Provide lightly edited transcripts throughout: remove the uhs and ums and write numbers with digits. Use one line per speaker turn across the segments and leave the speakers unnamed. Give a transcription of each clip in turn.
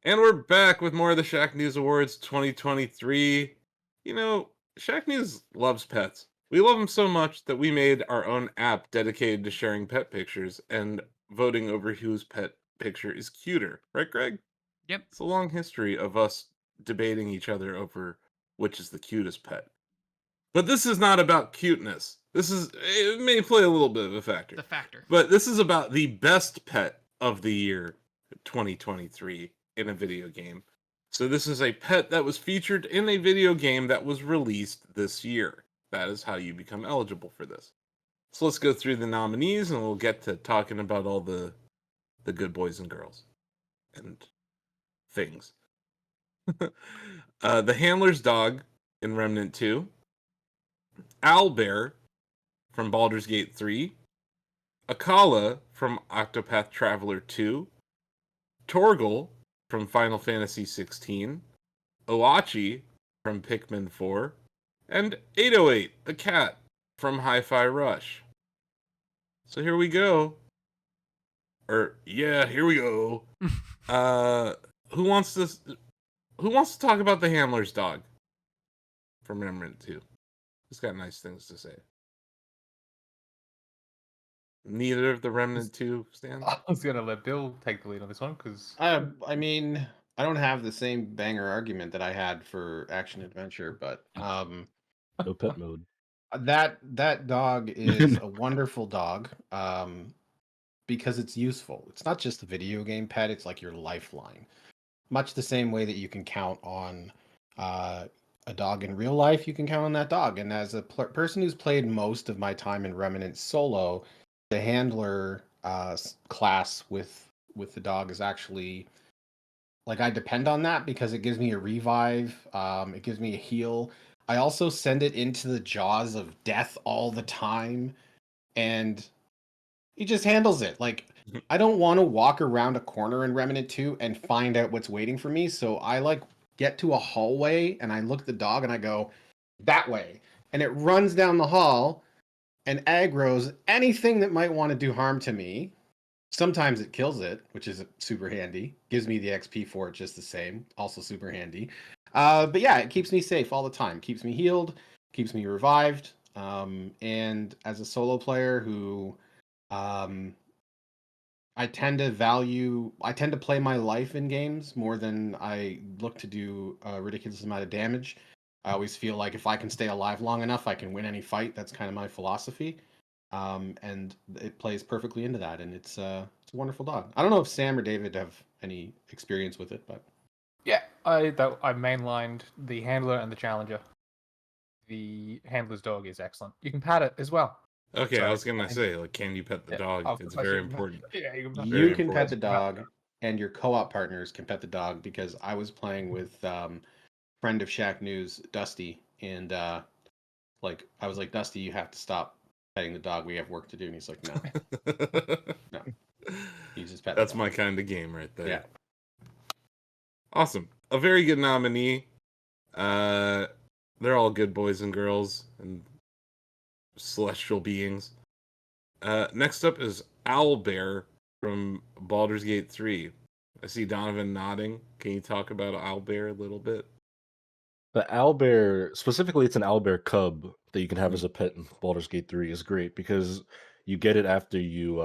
And we're back with more of the Shacknews Awards 2023. You know, Shacknews loves pets. We love them so much that we made our own app dedicated to sharing pet pictures and voting over whose pet picture is cuter. Right, Greg?
Yep.
It's a long history of us debating each other over which is the cutest pet. But this is not about cuteness. It may play a little bit of a factor.
The factor.
But this is about the best pet of the year 2023 in a video game. So this is a pet that was featured in a video game that was released this year. That is how you become eligible for this. So let's go through the nominees and we'll get to talking about all the good boys and girls and things. The handler's dog in Remnant 2, Owlbear from Baldur's Gate 3, Akala from Octopath Traveler 2, Torgal from Final Fantasy 16, Oachi from Pikmin 4, and 808, the cat from Hi-Fi Rush. So here we go. Here we go. Who wants to talk about the handler's dog from Remnant 2? He's got nice things to say. Neither of the Remnant 2 stands?
I was gonna let Bill take the lead on this one because
I mean, I don't have the same banger argument that I had for action adventure, but
No pet mode.
that dog is a wonderful dog. Because it's useful. It's not just a video game pet, it's like your lifeline. Much the same way that you can count on a dog in real life, you can count on that dog. And as a person who's played most of my time in Remnant solo, the handler class with the dog is actually like I depend on that because it gives me a revive, it gives me a heal. I also send it into the jaws of death all the time, and he just handles it. Like, I don't want to walk around a corner in Remnant 2 and find out what's waiting for me. So I like get to a hallway and I look at the dog and I go that way. And it runs down the hall and aggroes anything that might want to do harm to me. Sometimes it kills it, which is super handy. Gives me the XP for it just the same. Also super handy. But yeah, it keeps me safe all the time. Keeps me healed. Keeps me revived. And as a solo player who... I tend to play my life in games more than I look to do a ridiculous amount of damage. I always feel like if I can stay alive long enough, I can win any fight. That's kind of my philosophy. And it plays perfectly into that, and it's a wonderful dog. I don't know if Sam or David have any experience with it, but
yeah, I mainlined the handler and the challenger. The handler's dog is excellent. You can pat it as well.
Okay, I was gonna say, like, can you pet the dog? It's very important.
Yeah,
you can pet the dog, and your co-op partners can pet the dog. Because I was playing with friend of Shacknews, Dusty, and like I was like, Dusty, you have to stop petting the dog. We have work to do. And he's like, no, no. You just pet.
That's my kind of game right there.
Yeah.
Awesome. A very good nominee. They're all good boys and girls and celestial beings. Next up is Owlbear from Baldur's Gate 3. I see Donovan nodding. Can you talk about Owlbear a little bit?
The owlbear, specifically, it's an owlbear cub that you can have as a pet in Baldur's Gate 3 is great because you get it after you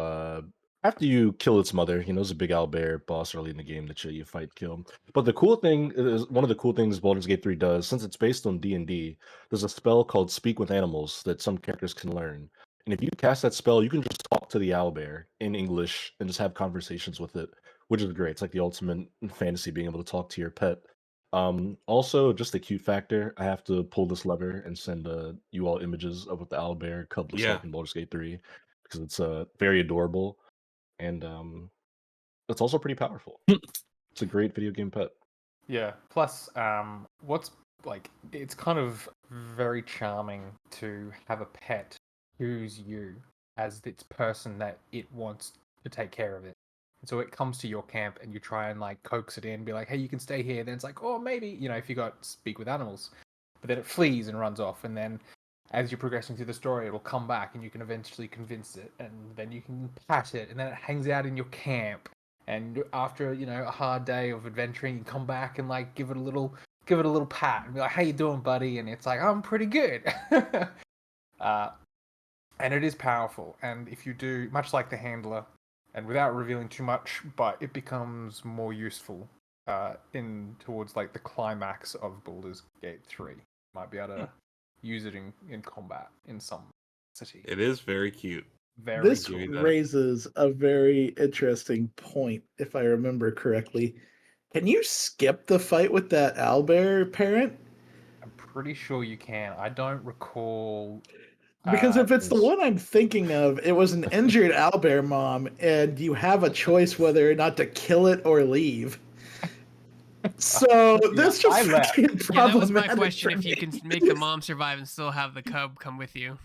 kill its mother. You know, it's a big owlbear boss early in the game that you fight, kill. But the cool thing is, one of the cool things Baldur's Gate 3 does, since it's based on D&D, there's a spell called Speak with Animals that some characters can learn. And if you cast that spell, you can just talk to the owlbear in English and just have conversations with it, which is great. It's like the ultimate fantasy, being able to talk to your pet. Also, just the cute factor, I have to pull this lever and send you all images of what the owlbear cub looks like in Baldur's Gate 3 because it's very adorable and it's also pretty powerful. It's a great video game pet.
Yeah. Plus, what's like, it's kind of very charming to have a pet who's you as its person that it wants to take care of it. And so it comes to your camp and you try and like coax it in, be like, hey, you can stay here. Then it's like, oh, maybe, you know, if you got Speak with Animals. But then it flees and runs off. And then as you're progressing through the story, it'll come back and you can eventually convince it. And then you can pat it. And then it hangs out in your camp. And after a hard day of adventuring, you come back and like give it a little pat and be like, "How you doing, buddy?" And it's like, "I'm pretty good." And it is powerful. And if you do, much like the handler, and without revealing too much, but it becomes more useful in towards like the climax of Baldur's Gate 3. You might be able to use it in combat in some city.
It is very cute.
Very
This
give you that.
raises a very interesting point, if I remember correctly. Can you skip the fight with that owlbear parent?
I'm pretty sure you can. I don't recall.
Because if it's the
Yes.
one I'm thinking of, it was an injured owlbear mom, and you have a choice whether or not to kill it or leave. So this
I
just
left.
fucking
Yeah, that was my
problematic
question.
for
If you
me.
can make the mom survive and still have the cub come with you.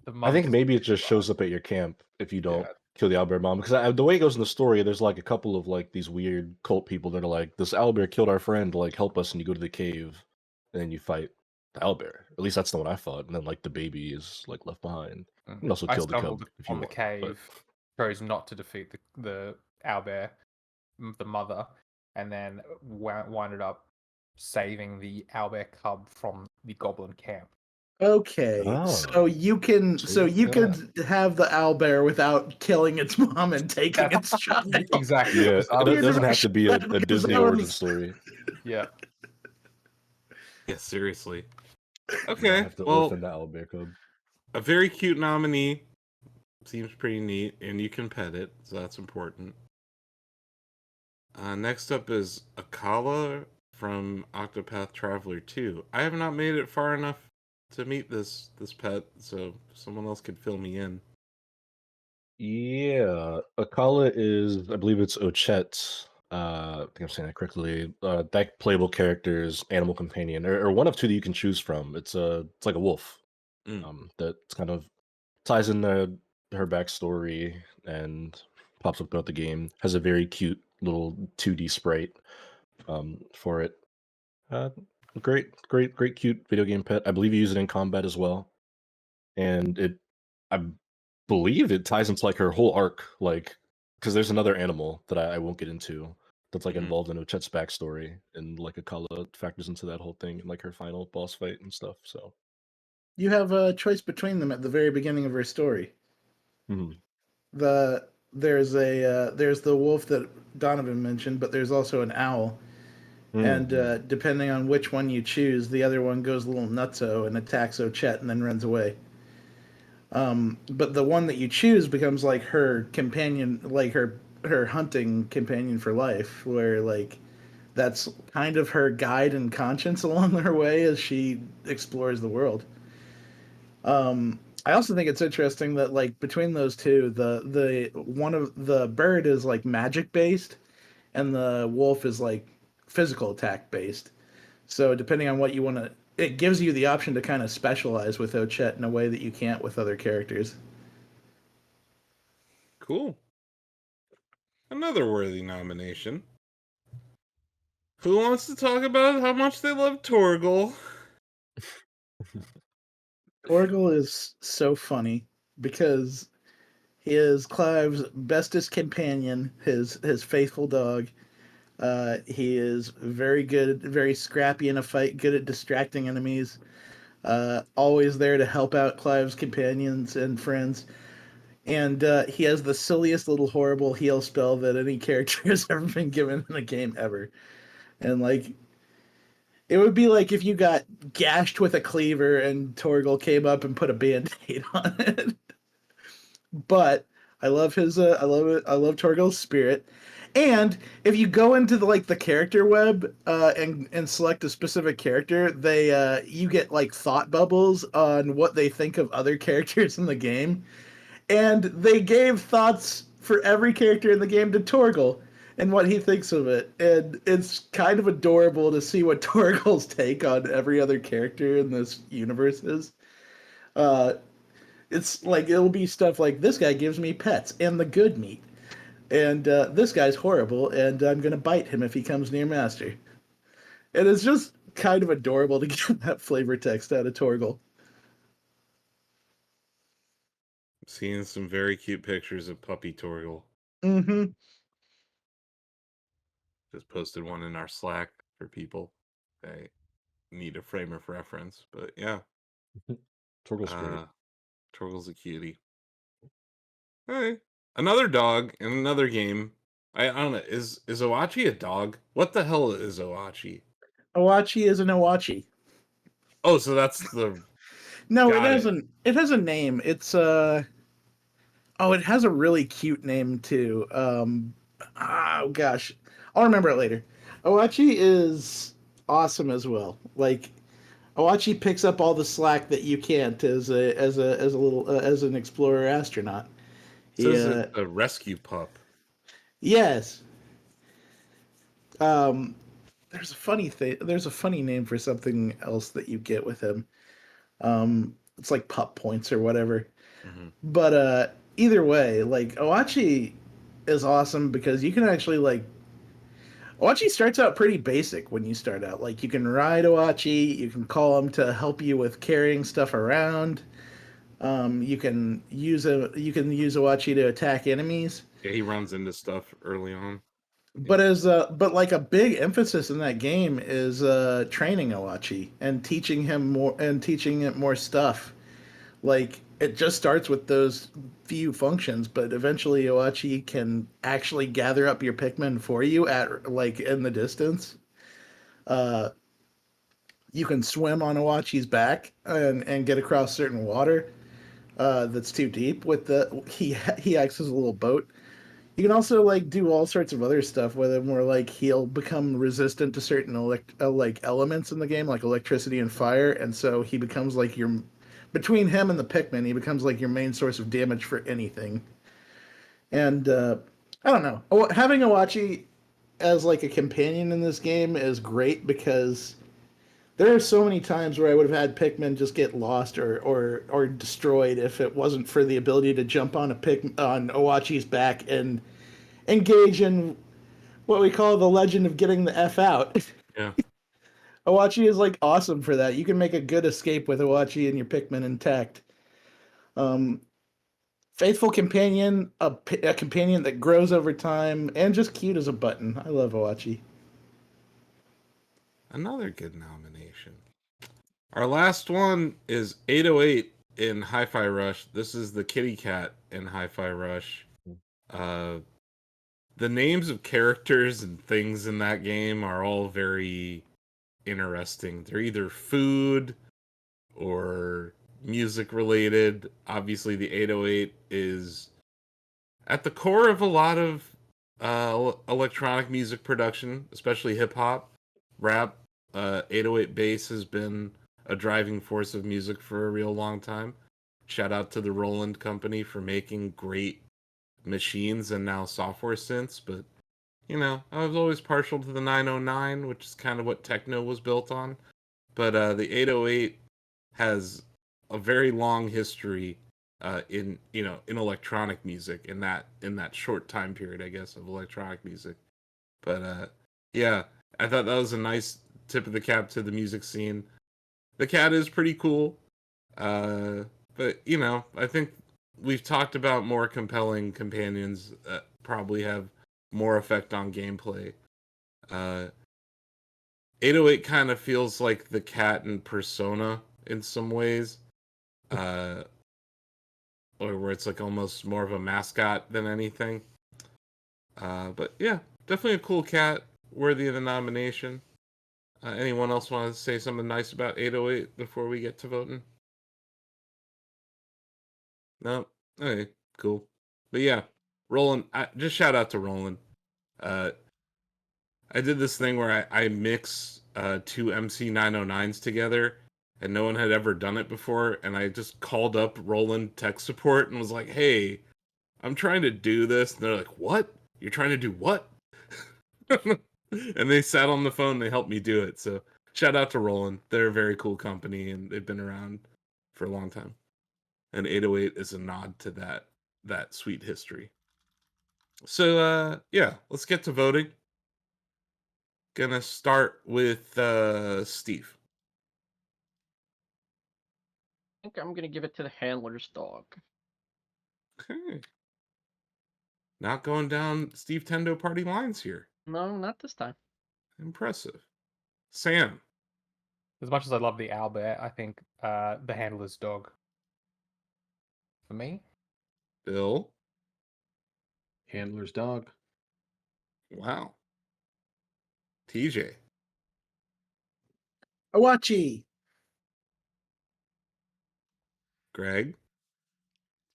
The
I think
monks-
maybe it just shows up at your camp if you don't
Yeah.
kill the owlbear mom. Because the way it goes in the story, there's like a couple of like these weird cult people that are like, "This owlbear killed our friend. Like, help us!" And you go to the cave, and then you fight the owlbear. At least that's the one I thought. And then like the baby is like left behind. You can also
I
kill the
stumbled
cub if you
on the
want.
cave, chose not to defeat the owlbear, the mother, and then winded up saving the owlbear cub from the goblin camp.
Okay, so
Oh.
you can
See?
you could have the owlbear without killing its mom and taking its child.
Exactly.
Yeah,
because I
it
was-
doesn't have to be a
Because
Disney
that
origin
was-
story.
yeah.
Yeah, seriously.
You
Okay,
have to
well,
orphan the owlbear cub.
a very cute nominee. Seems pretty neat, and you can pet it, so that's important. Next up is Akala from Octopath Traveler 2. I have not made it far enough to meet this pet, so someone else could fill me in.
Yeah, Akala is, I believe it's Ochet. I think I'm saying that correctly. That playable character's animal companion, or one of two that you can choose from. It's like a wolf.
Mm.
That kind of ties in her backstory and pops up throughout the game. Has a very cute little 2D sprite for it. Uh, great, cute video game pet. I believe you use it in combat as well, and I believe it ties into like her whole arc, like because there's another animal that I won't get into that's like
Mhm.
involved in Ochet's backstory, and like Akala factors into that whole thing and like her final boss fight and stuff. So
You have a choice between them at the very beginning of her story.
mhm.
There's the wolf that Donovan mentioned, but there's also an owl. And
Mhm.
depending on which one you choose, the other one goes a little nutso and attacks Ochet and then runs away. But the one that you choose becomes like her companion, like her hunting companion for life, where like that's kind of her guide and conscience along her way as she explores the world. I also think it's interesting that like between those two, the one of the bird is like magic based, and the wolf is like physical attack based. So depending on what you want to, it gives you the option to kind of specialize with Ochet in a way that you can't with other characters.
Cool. Another worthy nomination. Who wants to talk about how much they love Torgal?
Torgal is so funny because he is Clive's bestest companion, his faithful dog. He is very good, very scrappy in a fight, good at distracting enemies. Always there to help out Clive's companions and friends. And he has the silliest little horrible heal spell that any character has ever been given in a game ever. And like, it would be like if you got gashed with a cleaver and Torgal came up and put a band-aid on it. But I love his I love it. I love Torgal's spirit. And if you go into the character web and select a specific character, they you get like thought bubbles on what they think of other characters in the game. And they gave thoughts for every character in the game to Torgal and what he thinks of it. And it's kind of adorable to see what Torgal's take on every other character in this universe is. Uh, it's like it'll be stuff like this guy gives me pets and the good meat, and this guy's horrible, and I'm gonna bite him if he comes near Master. And it's just kind of adorable to get that flavor text out of Torgal.
Seeing some very cute pictures of puppy Torgal.
Mm-hmm.
Just posted one in our Slack for people. They need a frame of reference, but yeah,
Torgle's great.
Torgle's a cutie. Hey, another dog in another game. I don't know. Is Owachi a dog? What the hell is Owachi?
Owachi is an Owachi.
Oh, so that's the
No,
got it.
it has a name. It's oh, it has a really cute name too. Oh gosh, I'll remember it later. Owachi is awesome as well. Like Owachi picks up all the slack that you can't as a little as an explorer astronaut. He
Says it's a rescue pup.
yes. Um, there's a funny thing. There's a funny name for something else that you get with him. It's like pup points or whatever.
Mm-hmm.
But either way, like Owachi is awesome because you can actually like Owachi starts out pretty basic when you start out. Like you can ride Owachi, you can call him to help you with carrying stuff around. You can use Owachi to attack enemies.
Yeah, he runs into stuff early on.
But like a big emphasis in that game is training Owachi and teaching it more stuff. Like it just starts with those few functions, but eventually Owachi can actually gather up your Pikmin for you at like in the distance. Uh, you can swim on Owachi's back and get across certain water that's too deep. With the he acts as a little boat. You can also like do all sorts of other stuff with him, where like he'll become resistant to certain like elements in the game, like electricity and fire, and so he becomes like your between him and the Pikmin, he becomes like your main source of damage for anything. And I don't know, having Owachi as like a companion in this game is great because there are so many times where I would have had Pikmin just get lost or destroyed if it wasn't for the ability to jump on on Owachi's back and engage in what we call the legend of getting the F out.
Yeah.
Owachi is like awesome for that. You can make a good escape with Owachi and your Pikmin intact. Um, faithful companion, a companion that grows over time, and just cute as a button. I love Owachi.
Another good nomination. Our last one is 808 in Hi-Fi Rush. This is the kitty cat in Hi-Fi Rush. The names of characters and things in that game are all very interesting. They're either food or music related. Obviously, the 808 is at the core of a lot of electronic music production, especially hip hop, rap. 808 bass has been a driving force of music for a real long time. Shout out to the Roland Company for making great machines and now software synths. But you know, I was always partial to the 909, which is kind of what techno was built on. But the 808 has a very long history in in electronic music in that short time period, I guess, of electronic music. But yeah, I thought that was a nice tip of the cap to the music scene. The cat is pretty cool, but you know, I think we've talked about more compelling companions that probably have more effect on gameplay. Uh, 808 kind of feels like the cat in Persona in some ways, uh, or where it's like almost more of a mascot than anything. But yeah, definitely a cool cat, worthy of the nomination. Anyone else want to say something nice about 808 before we get to voting? No? Okay, cool. But yeah, Roland, just shout out to Roland. Uh, I did this thing where I mix two MC909s together, and no one had ever done it before. And I just called up Roland tech support and was like, "Hey, I'm trying to do this." And they're like, "What? You're trying to do what?" And they sat on the phone. And they helped me do it. So shout out to Roland. They're a very cool company, and they've been around for a long time. And 808 is a nod to that sweet history. So yeah, let's get to voting. Gonna start with Steve.
I think I'm gonna give it to the handler's dog.
Okay. Not going down Steve Tendo party lines here.
No, not this time.
Impressive. Sam.
As much as I love the owlbear, I think the handler's dog. For me,
Bill.
Handler's dog.
Wow. TJ.
Awachi.
Greg.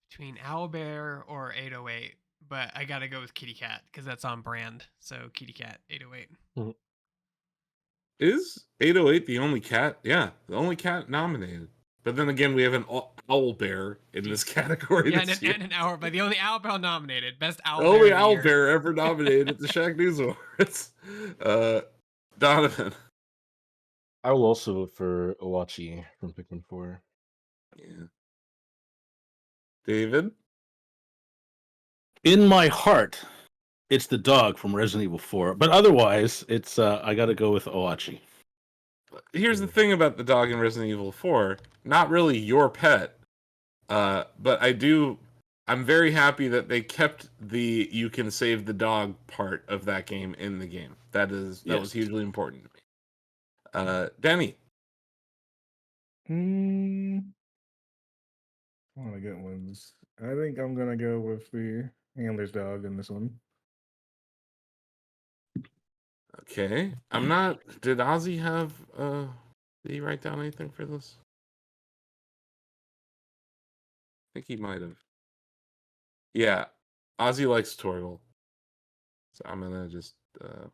Between owlbear or 808, but I gotta go with kitty cat because that's on brand. So kitty cat 808.
Is 808 the only cat? Yeah, the only cat nominated. But then again, we have an owl bear in this category
Yeah,
this year.
and an owl, but the only owlbear nominated, best
The
owlbear.
only
of the
owl
year.
bear ever nominated at the Shacknews Awards. Donovan.
I will also vote for Owachi from Pikmin 4.
Yeah. David.
In my heart, it's the dog from Resident Evil 4, but otherwise, it's I got to go with Owachi.
Here's the thing about the dog in Resident Evil 4. Not really your pet. But I'm very happy that they kept the you can save the dog part of that game in the game. That was hugely important to me. Denny.
One of the good ones. I think I'm gonna go with the handler's dog in this one.
Okay. I'm not. Did Ozzy have. Did he write down anything for this? I think he might have. Yeah. Ozzy likes Torgal. So I'm gonna just.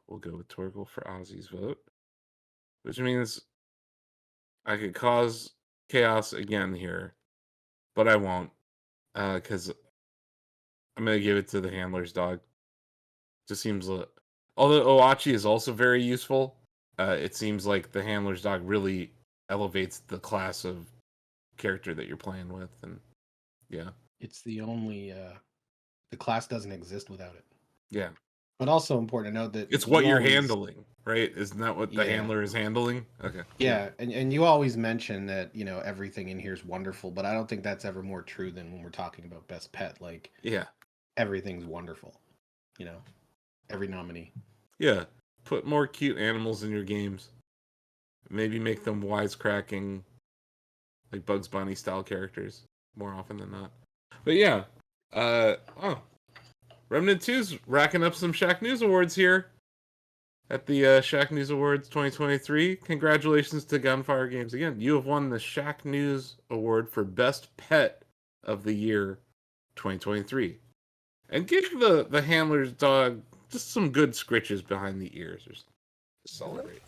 We'll go with Torgal for Ozzy's vote. Which means I could cause chaos again here. But I won't. Because I'm gonna give it to the handler's dog. Just seems. Although Owachi is also very useful, it seems like the handler's dog really elevates the class of character that you're playing with, and yeah,
It's the only the class doesn't exist without it.
yeah,
But also important to note that
it's what
you
you're
always-
handling, right? Isn't that what the
Yeah.
handler is handling? Okay,
Yeah, and you always mention that, everything in here is wonderful, but I don't think that's ever more true than when we're talking about best pet. Like,
yeah,
everything's wonderful. Every nominee.
yeah. Put more cute animals in your games. Maybe make them wisecracking, like Bugs Bunny style characters more often than not. But yeah, Remnant 2's racking up some Shacknews Awards here at the Shacknews Awards 2023. Congratulations to Gunfire Games. Again, you have won the Shacknews Award for Best Pet of the Year 2023. And give the handler's dog just some good scritches behind the ears or something to celebrate.